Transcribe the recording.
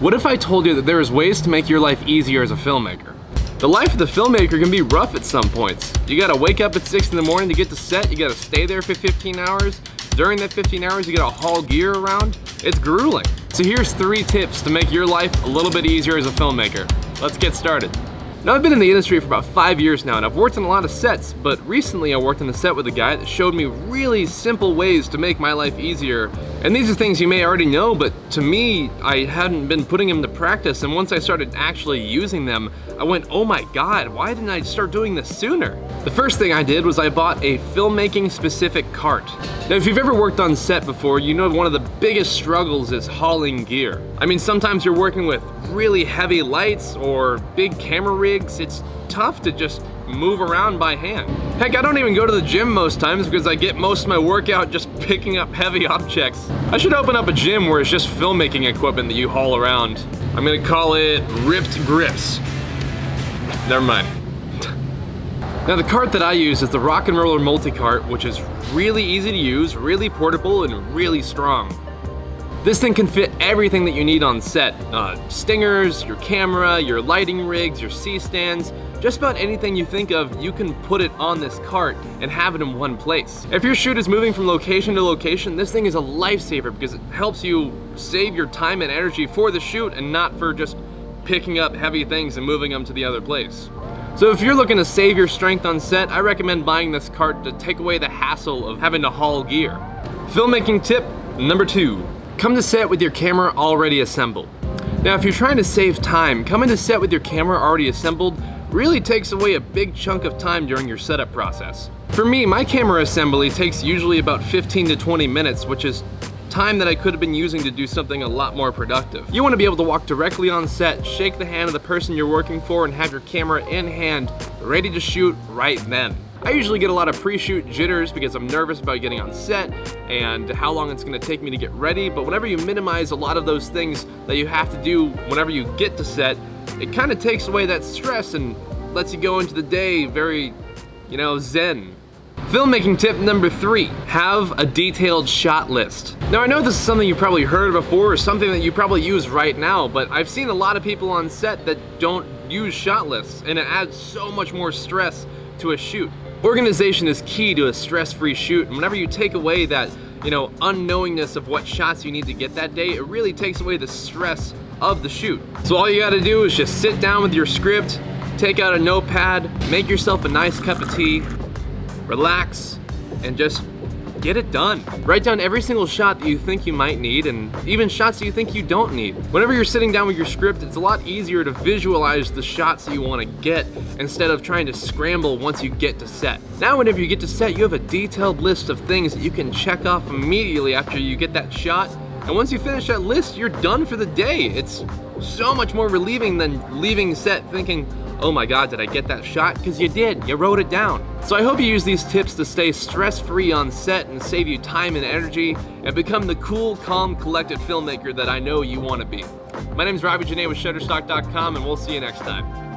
What if I told you that there is ways to make your life easier as a filmmaker? The life of the filmmaker can be rough at some points. You gotta wake up at 6 in the morning to get to set, you gotta stay there for 15 hours. During that 15 hours, you gotta haul gear around. It's grueling. So here's 3 tips to make your life a little bit easier as a filmmaker. Let's get started. Now, I've been in the industry for about 5 years now, and I've worked on a lot of sets, but recently I worked on a set with a guy that showed me really simple ways to make my life easier. And these are things you may already know, but to me, I hadn't been putting them to practice, and once I started actually using them, I went, oh my God, why didn't I start doing this sooner? The first thing I did was I bought a filmmaking specific cart. Now, if you've ever worked on set before, you know one of the biggest struggles is hauling gear. I mean, sometimes you're working with really heavy lights or big camera rigs. It's tough to just move around by hand. Heck, I don't even go to the gym most times because I get most of my workout just picking up heavy objects. I should open up a gym where it's just filmmaking equipment that you haul around. I'm gonna call it Ripped Grips. Never mind. Now, the cart that I use is the Rock and Roller Multi-Cart, which is really easy to use, really portable, and really strong. This thing can fit everything that you need on set. Stingers, your camera, your lighting rigs, your C-stands, just about anything you think of, you can put it on this cart and have it in one place. If your shoot is moving from location to location, this thing is a lifesaver because it helps you save your time and energy for the shoot and not for just picking up heavy things and moving them to the other place. So if you're looking to save your strength on set, I recommend buying this cart to take away the hassle of having to haul gear. Filmmaking tip number 2. Come to set with your camera already assembled. Now, if you're trying to save time, coming to set with your camera already assembled really takes away a big chunk of time during your setup process. For me, my camera assembly takes usually about 15 to 20 minutes, which is time that I could have been using to do something a lot more productive. You want to be able to walk directly on set, shake the hand of the person you're working for, and have your camera in hand, ready to shoot right then. I usually get a lot of pre-shoot jitters because I'm nervous about getting on set and how long it's gonna take me to get ready, but whenever you minimize a lot of those things that you have to do whenever you get to set, it kind of takes away that stress and lets you go into the day very, zen. Filmmaking tip number 3, have a detailed shot list. Now, I know this is something you've probably heard before or something that you probably use right now, but I've seen a lot of people on set that don't use shot lists, and it adds so much more stress to a shoot. Organization is key to a stress-free shoot, and whenever you take away that, unknowingness of what shots you need to get that day, it really takes away the stress of the shoot. So all you gotta do is just sit down with your script, take out a notepad, make yourself a nice cup of tea, relax, and just get it done. Write down every single shot that you think you might need, and even shots that you think you don't need. Whenever you're sitting down with your script, it's a lot easier to visualize the shots that you want to get instead of trying to scramble once you get to set. Now, whenever you get to set, you have a detailed list of things that you can check off immediately after you get that shot. And once you finish that list, you're done for the day. It's so much more relieving than leaving set thinking, oh my God, did I get that shot? Because you did, you wrote it down. So I hope you use these tips to stay stress-free on set and save you time and energy and become the cool, calm, collected filmmaker that I know you want to be. My name is Robbie Janae with Shutterstock.com, and we'll see you next time.